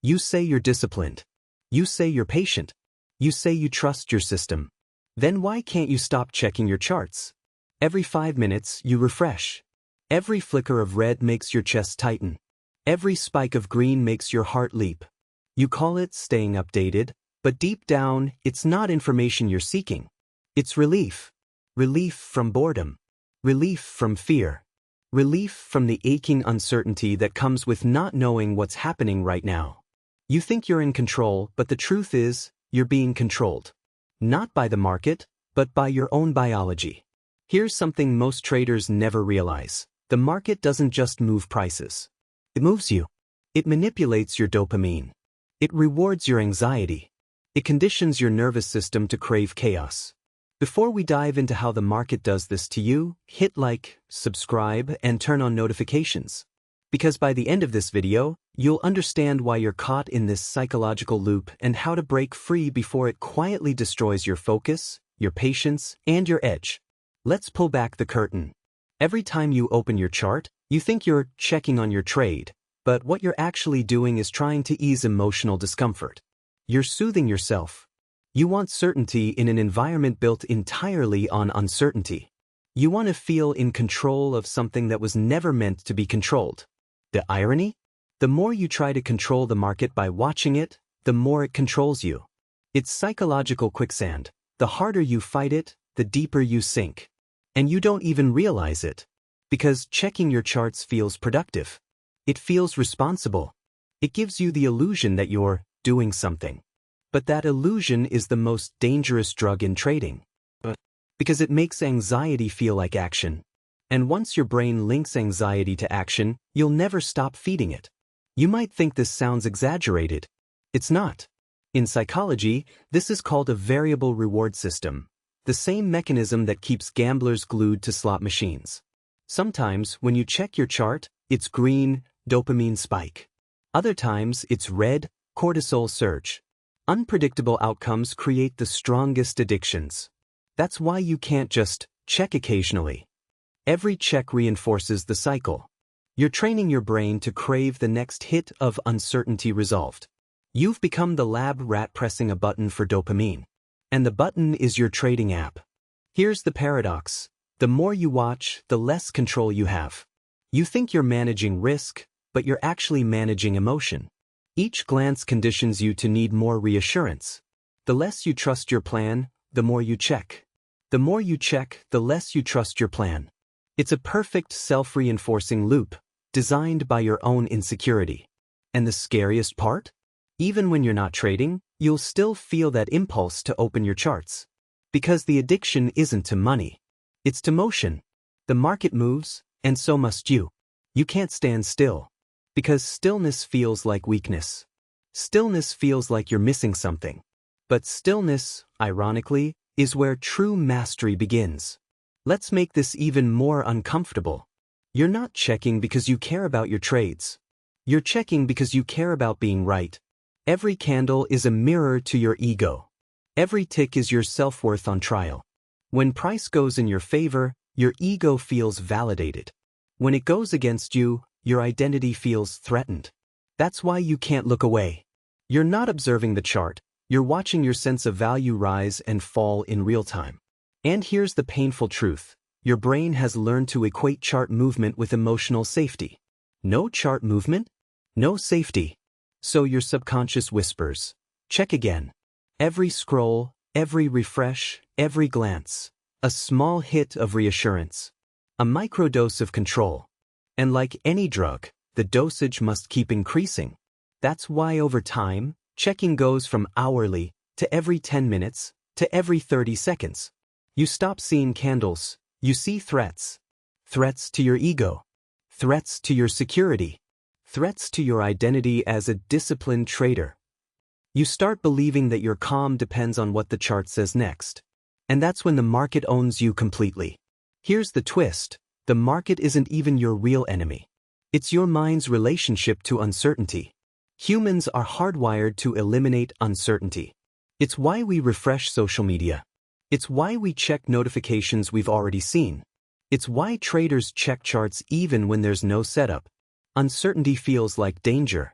You say you're disciplined. You say you're patient. You say you trust your system. Then why can't you stop checking your charts? Every 5 minutes, you refresh. Every flicker of red makes your chest tighten. Every spike of green makes your heart leap. You call it staying updated, but deep down, it's not information you're seeking. It's relief. Relief from boredom. Relief from fear. Relief from the aching uncertainty that comes with not knowing what's happening right now. You think you're in control, but the truth is, you're being controlled. Not by the market, but by your own biology. Here's something most traders never realize. The market doesn't just move prices. It moves you. It manipulates your dopamine. It rewards your anxiety. It conditions your nervous system to crave chaos. Before we dive into how the market does this to you, hit like, subscribe, and turn on notifications. Because by the end of this video, you'll understand why you're caught in this psychological loop and how to break free before it quietly destroys your focus, your patience, and your edge. Let's pull back the curtain. Every time you open your chart, you think you're checking on your trade, but what you're actually doing is trying to ease emotional discomfort. You're soothing yourself. You want certainty in an environment built entirely on uncertainty. You want to feel in control of something that was never meant to be controlled. The irony? The more you try to control the market by watching it, the more it controls you. It's psychological quicksand. The harder you fight it, the deeper you sink. And you don't even realize it. Because checking your charts feels productive. It feels responsible. It gives you the illusion that you're doing something. But that illusion is the most dangerous drug in trading. Because it makes anxiety feel like action. And once your brain links anxiety to action, you'll never stop feeding it. You might think this sounds exaggerated. It's not. In psychology, this is called a variable reward system. The same mechanism that keeps gamblers glued to slot machines. Sometimes, when you check your chart, it's green, dopamine spike. Other times, it's red, cortisol surge. Unpredictable outcomes create the strongest addictions. That's why you can't just check occasionally. Every check reinforces the cycle. You're training your brain to crave the next hit of uncertainty resolved. You've become the lab rat pressing a button for dopamine. And the button is your trading app. Here's the paradox. The more you watch, the less control you have. You think you're managing risk, but you're actually managing emotion. Each glance conditions you to need more reassurance. The less you trust your plan, the more you check. The more you check, the less you trust your plan. It's a perfect self-reinforcing loop, designed by your own insecurity. And the scariest part? Even when you're not trading, you'll still feel that impulse to open your charts. Because the addiction isn't to money. It's to motion. The market moves, and so must you. You can't stand still. Because stillness feels like weakness. Stillness feels like you're missing something. But stillness, ironically, is where true mastery begins. Let's make this even more uncomfortable. You're not checking because you care about your trades. You're checking because you care about being right. Every candle is a mirror to your ego. Every tick is your self-worth on trial. When price goes in your favor, your ego feels validated. When it goes against you, your identity feels threatened. That's why you can't look away. You're not observing the chart, you're watching your sense of value rise and fall in real time. And here's the painful truth. Your brain has learned to equate chart movement with emotional safety. No chart movement? No safety. So your subconscious whispers, check again. Every scroll, every refresh, every glance. A small hit of reassurance. A microdose of control. And like any drug, the dosage must keep increasing. That's why over time, checking goes from hourly, to every 10 minutes, to every 30 seconds. You stop seeing candles, you see threats. Threats to your ego. Threats to your security. Threats to your identity as a disciplined trader. You start believing that your calm depends on what the chart says next. And that's when the market owns you completely. Here's the twist. The market isn't even your real enemy. It's your mind's relationship to uncertainty. Humans are hardwired to eliminate uncertainty. It's why we refresh social media. It's why we check notifications we've already seen. It's why traders check charts even when there's no setup. Uncertainty feels like danger.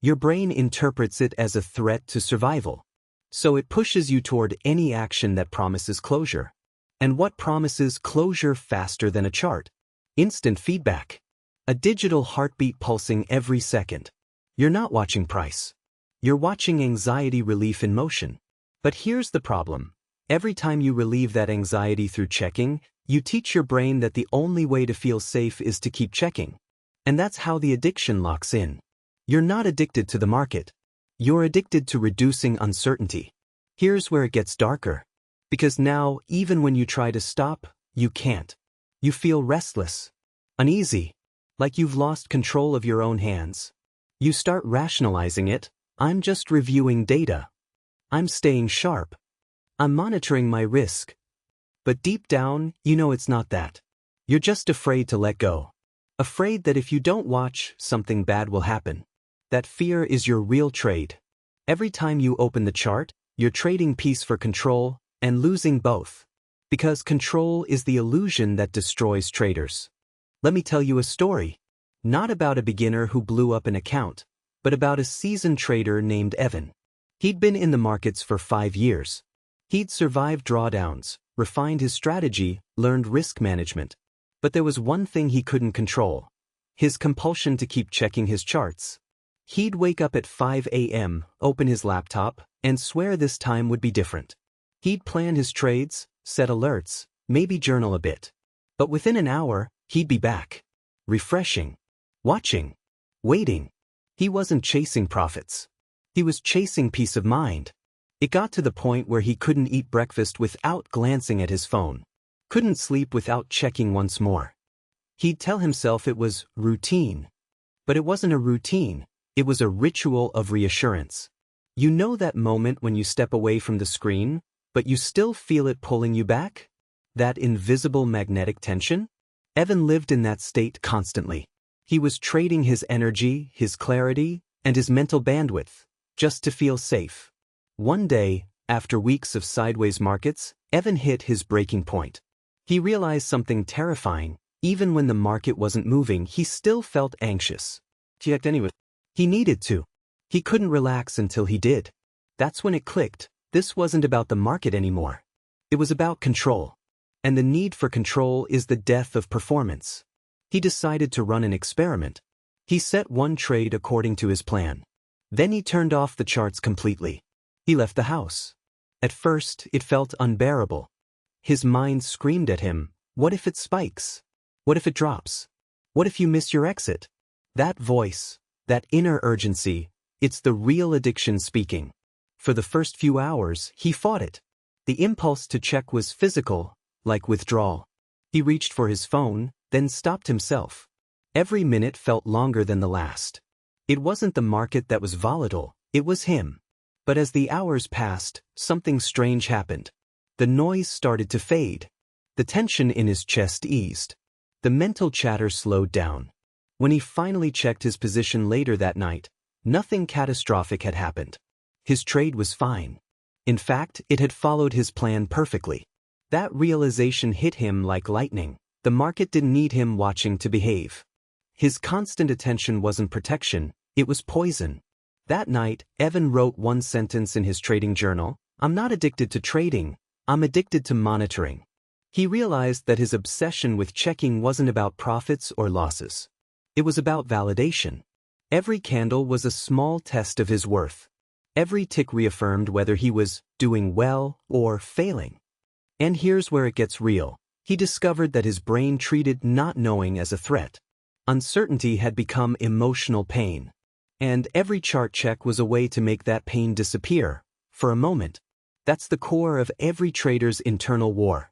Your brain interprets it as a threat to survival. So it pushes you toward any action that promises closure. And what promises closure faster than a chart? Instant feedback. A digital heartbeat pulsing every second. You're not watching price. You're watching anxiety relief in motion. But here's the problem. Every time you relieve that anxiety through checking, you teach your brain that the only way to feel safe is to keep checking. And that's how the addiction locks in. You're not addicted to the market. You're addicted to reducing uncertainty. Here's where it gets darker. Because now, even when you try to stop, you can't. You feel restless, uneasy, like you've lost control of your own hands. You start rationalizing it. I'm just reviewing data. I'm staying sharp. I'm monitoring my risk. But deep down, you know it's not that. You're just afraid to let go. Afraid that if you don't watch, something bad will happen. That fear is your real trade. Every time you open the chart, you're trading peace for control and losing both. Because control is the illusion that destroys traders. Let me tell you a story. Not about a beginner who blew up an account, but about a seasoned trader named Evan. He'd been in the markets for 5 years. He'd survived drawdowns, refined his strategy, learned risk management. But there was one thing he couldn't control. His compulsion to keep checking his charts. He'd wake up at 5 a.m., open his laptop, and swear this time would be different. He'd plan his trades, set alerts, maybe journal a bit. But within an hour, he'd be back. Refreshing. Watching. Waiting. He wasn't chasing profits. He was chasing peace of mind. It got to the point where he couldn't eat breakfast without glancing at his phone. Couldn't sleep without checking once more. He'd tell himself it was routine. But it wasn't a routine. It was a ritual of reassurance. You know that moment when you step away from the screen, but you still feel it pulling you back? That invisible magnetic tension? Evan lived in that state constantly. He was trading his energy, his clarity, and his mental bandwidth, just to feel safe. One day, after weeks of sideways markets, Evan hit his breaking point. He realized something terrifying. Even when the market wasn't moving, he still felt anxious. Checked anyway. He needed to. He couldn't relax until he did. That's when it clicked. This wasn't about the market anymore. It was about control. And the need for control is the death of performance. He decided to run an experiment. He set one trade according to his plan. Then he turned off the charts completely. He left the house. At first, it felt unbearable. His mind screamed at him, what if it spikes? What if it drops? What if you miss your exit? That voice, that inner urgency, it's the real addiction speaking. For the first few hours, he fought it. The impulse to check was physical, like withdrawal. He reached for his phone, then stopped himself. Every minute felt longer than the last. It wasn't the market that was volatile, it was him. But as the hours passed, something strange happened. The noise started to fade. The tension in his chest eased. The mental chatter slowed down. When he finally checked his position later that night, nothing catastrophic had happened. His trade was fine. In fact, it had followed his plan perfectly. That realization hit him like lightning. The market didn't need him watching to behave. His constant attention wasn't protection, it was poison. That night, Evan wrote one sentence in his trading journal, "I'm not addicted to trading, I'm addicted to monitoring." He realized that his obsession with checking wasn't about profits or losses. It was about validation. Every candle was a small test of his worth. Every tick reaffirmed whether he was doing well or failing. And here's where it gets real. He discovered that his brain treated not knowing as a threat. Uncertainty had become emotional pain. And every chart check was a way to make that pain disappear, for a moment. That's the core of every trader's internal war.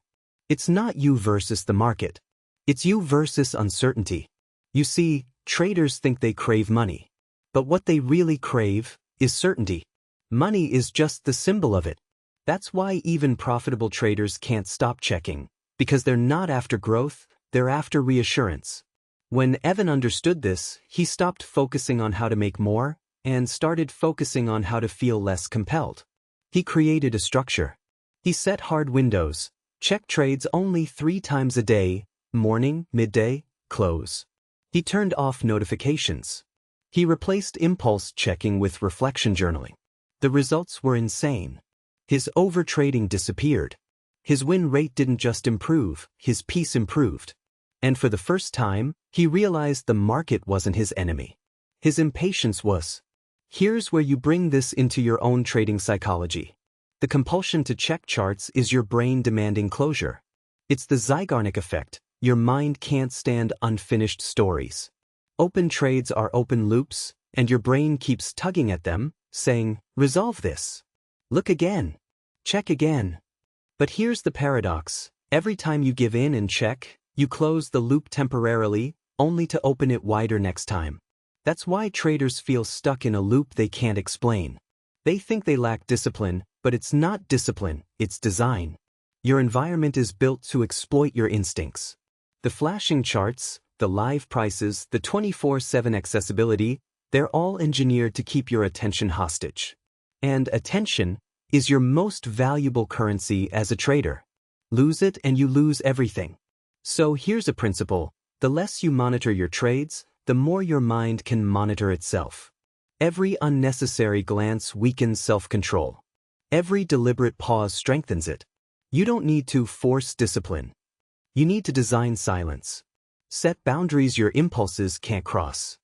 It's not you versus the market. It's you versus uncertainty. You see, traders think they crave money. But what they really crave is certainty. Money is just the symbol of it. That's why even profitable traders can't stop checking, because they're not after growth, they're after reassurance. When Evan understood this, he stopped focusing on how to make more and started focusing on how to feel less compelled. He created a structure. He set hard windows, checked trades only 3 times a day, morning, midday, close. He turned off notifications. He replaced impulse checking with reflection journaling. The results were insane. His overtrading disappeared. His win rate didn't just improve, his peace improved. And for the first time, he realized the market wasn't his enemy. His impatience was. Here's where you bring this into your own trading psychology. The compulsion to check charts is your brain demanding closure. It's the Zeigarnik effect. Your mind can't stand unfinished stories. Open trades are open loops, and your brain keeps tugging at them, saying, resolve this. Look again. Check again. But here's the paradox. Every time you give in and check, you close the loop temporarily, only to open it wider next time. That's why traders feel stuck in a loop they can't explain. They think they lack discipline, but it's not discipline, it's design. Your environment is built to exploit your instincts. The flashing charts, the live prices, the 24/7 accessibility, they're all engineered to keep your attention hostage. And attention is your most valuable currency as a trader. Lose it and you lose everything. So here's a principle. The less you monitor your trades, the more your mind can monitor itself. Every unnecessary glance weakens self-control. Every deliberate pause strengthens it. You don't need to force discipline. You need to design silence. Set boundaries your impulses can't cross.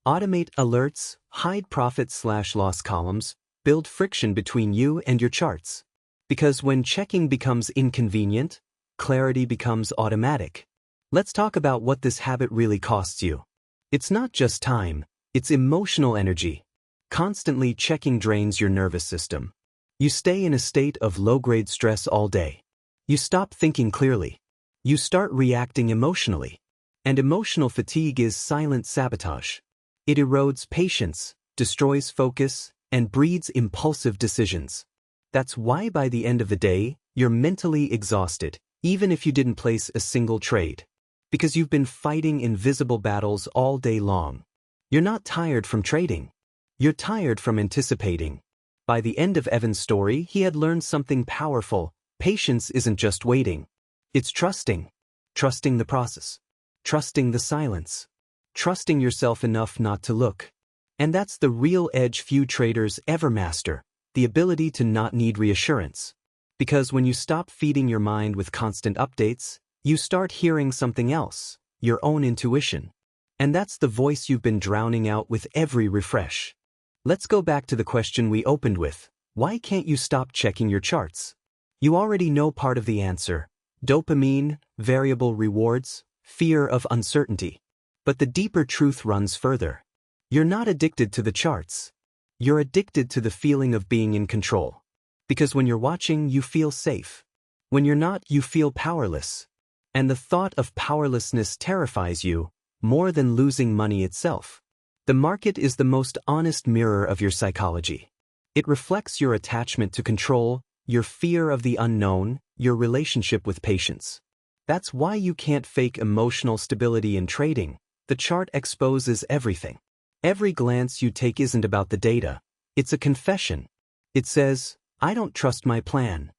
Automate alerts, hide profit/loss columns, build friction between you and your charts. Because when checking becomes inconvenient, clarity becomes automatic. Let's talk about what this habit really costs you. It's not just time, it's emotional energy. Constantly checking drains your nervous system. You stay in a state of low-grade stress all day. You stop thinking clearly. You start reacting emotionally. And emotional fatigue is silent sabotage. It erodes patience, destroys focus, and breeds impulsive decisions. That's why by the end of the day, you're mentally exhausted, even if you didn't place a single trade. Because you've been fighting invisible battles all day long. You're not tired from trading. You're tired from anticipating. By the end of Evan's story, he had learned something powerful. Patience isn't just waiting. It's trusting. Trusting the process. Trusting the silence. Trusting yourself enough not to look. And that's the real edge few traders ever master, the ability to not need reassurance. Because when you stop feeding your mind with constant updates, you start hearing something else, your own intuition. And that's the voice you've been drowning out with every refresh. Let's go back to the question we opened with. Why can't you stop checking your charts? You already know part of the answer. Dopamine, variable rewards, fear of uncertainty. But the deeper truth runs further. You're not addicted to the charts. You're addicted to the feeling of being in control. Because when you're watching, you feel safe. When you're not, you feel powerless. And the thought of powerlessness terrifies you, more than losing money itself. The market is the most honest mirror of your psychology. It reflects your attachment to control, your fear of the unknown, your relationship with patience. That's why you can't fake emotional stability in trading. The chart exposes everything. Every glance you take isn't about the data. It's a confession. It says, I don't trust my plan.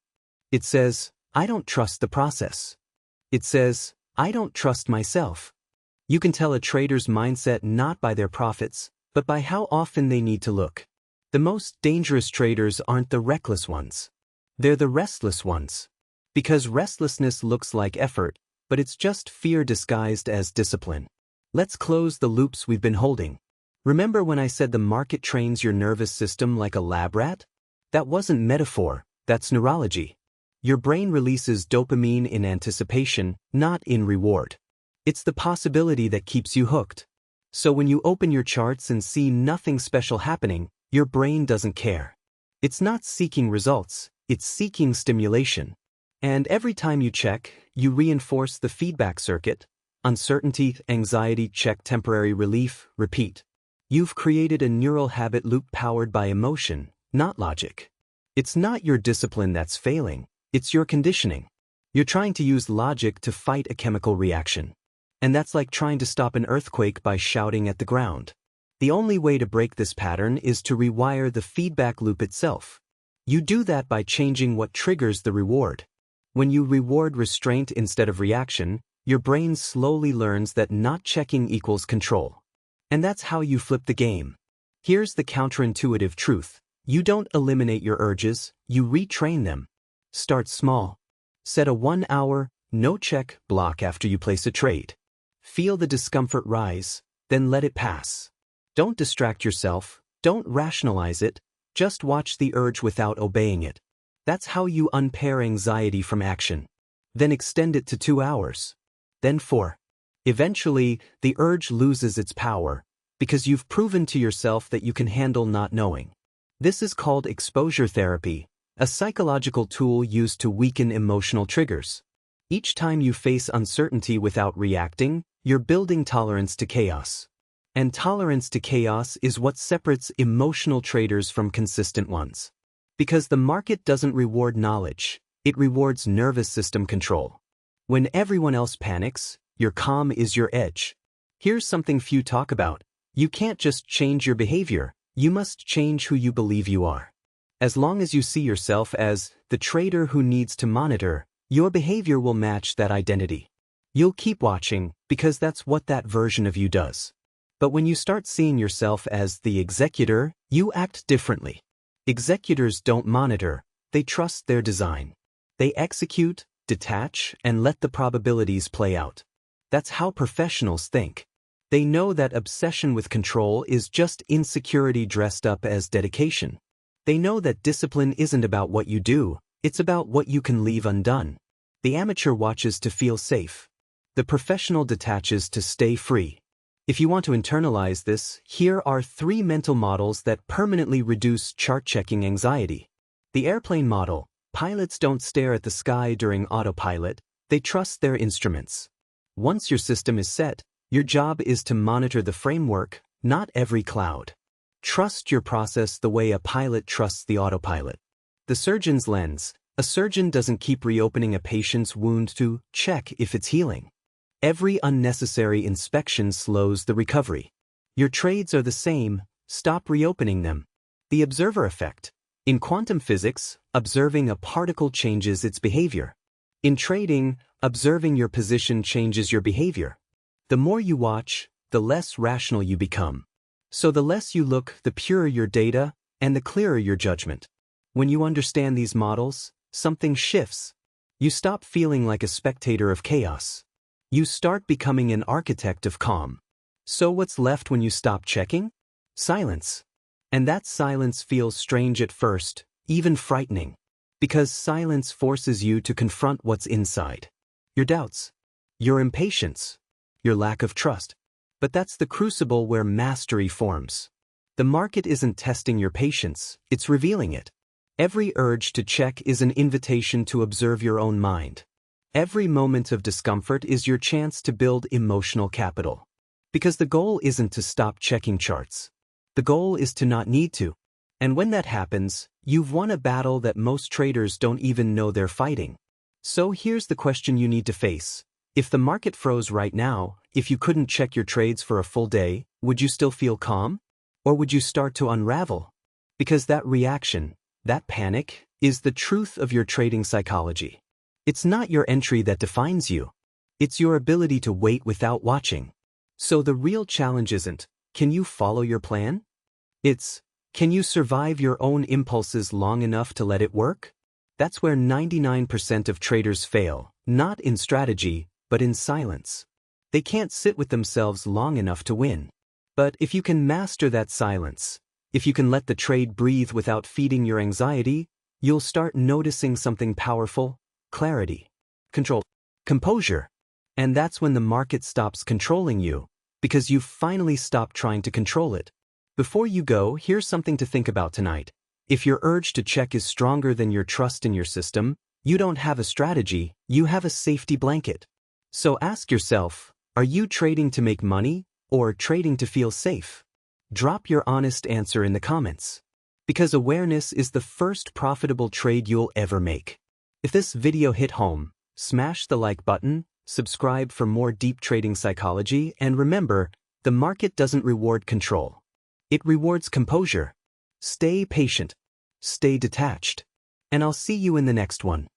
It says, I don't trust the process. It says, I don't trust myself. You can tell a trader's mindset not by their profits, but by how often they need to look. The most dangerous traders aren't the reckless ones. They're the restless ones. Because restlessness looks like effort, but it's just fear disguised as discipline. Let's close the loops we've been holding. Remember when I said the market trains your nervous system like a lab rat? That wasn't metaphor, that's neurology. Your brain releases dopamine in anticipation, not in reward. It's the possibility that keeps you hooked. So when you open your charts and see nothing special happening, your brain doesn't care. It's not seeking results, it's seeking stimulation. And every time you check, you reinforce the feedback circuit. Uncertainty, anxiety, check, temporary relief, repeat. You've created a neural habit loop powered by emotion, not logic. It's not your discipline that's failing, it's your conditioning. You're trying to use logic to fight a chemical reaction. And that's like trying to stop an earthquake by shouting at the ground. The only way to break this pattern is to rewire the feedback loop itself. You do that by changing what triggers the reward. When you reward restraint instead of reaction, your brain slowly learns that not checking equals control. And that's how you flip the game. Here's the counterintuitive truth. You don't eliminate your urges, you retrain them. Start small. Set a 1-hour, no-check block after you place a trade. Feel the discomfort rise, then let it pass. Don't distract yourself, don't rationalize it, just watch the urge without obeying it. That's how you unpair anxiety from action. Then extend it to 2 hours. Then 4. Eventually, the urge loses its power, because you've proven to yourself that you can handle not knowing. This is called exposure therapy, a psychological tool used to weaken emotional triggers. Each time you face uncertainty without reacting, you're building tolerance to chaos. And tolerance to chaos is what separates emotional traders from consistent ones. Because the market doesn't reward knowledge, it rewards nervous system control. When everyone else panics, your calm is your edge. Here's something few talk about. You can't just change your behavior, you must change who you believe you are. As long as you see yourself as the trader who needs to monitor, your behavior will match that identity. You'll keep watching because that's what that version of you does. But when you start seeing yourself as the executor, you act differently. Executors don't monitor, they trust their design. They execute, detach, and let the probabilities play out. That's how professionals think. They know that obsession with control is just insecurity dressed up as dedication. They know that discipline isn't about what you do, it's about what you can leave undone. The amateur watches to feel safe. The professional detaches to stay free. If you want to internalize this, here are 3 mental models that permanently reduce chart-checking anxiety. The airplane model. Pilots don't stare at the sky during autopilot, they trust their instruments. Once your system is set, your job is to monitor the framework, not every cloud. Trust your process the way a pilot trusts the autopilot. The surgeon's lens. A surgeon doesn't keep reopening a patient's wound to check if it's healing. Every unnecessary inspection slows the recovery. Your trades are the same, stop reopening them. The observer effect. In quantum physics, observing a particle changes its behavior. In trading, observing your position changes your behavior. The more you watch, the less rational you become. So the less you look, the purer your data, and the clearer your judgment. When you understand these models, something shifts. You stop feeling like a spectator of chaos. You start becoming an architect of calm. So what's left when you stop checking? Silence. And that silence feels strange at first, even frightening. Because silence forces you to confront what's inside. Your doubts. Your impatience. Your lack of trust. But that's the crucible where mastery forms. The market isn't testing your patience, it's revealing it. Every urge to check is an invitation to observe your own mind. Every moment of discomfort is your chance to build emotional capital. Because the goal isn't to stop checking charts. The goal is to not need to. And when that happens, you've won a battle that most traders don't even know they're fighting. So here's the question you need to face. If the market froze right now, if you couldn't check your trades for a full day, would you still feel calm? Or would you start to unravel? Because that reaction, that panic, is the truth of your trading psychology. It's not your entry that defines you. It's your ability to wait without watching. So the real challenge isn't, can you follow your plan? It's, can you survive your own impulses long enough to let it work? That's where 99% of traders fail, not in strategy, but in silence. They can't sit with themselves long enough to win. But if you can master that silence, if you can let the trade breathe without feeding your anxiety, you'll start noticing something powerful: clarity, control, composure. And that's when the market stops controlling you, because you've finally stopped trying to control it. Before you go, here's something to think about tonight. If your urge to check is stronger than your trust in your system, you don't have a strategy, you have a safety blanket. So ask yourself, are you trading to make money, or trading to feel safe? Drop your honest answer in the comments. Because awareness is the first profitable trade you'll ever make. If this video hit home, smash the like button, subscribe for more deep trading psychology, and remember, the market doesn't reward control. It rewards composure. Stay patient. Stay detached. And I'll see you in the next one.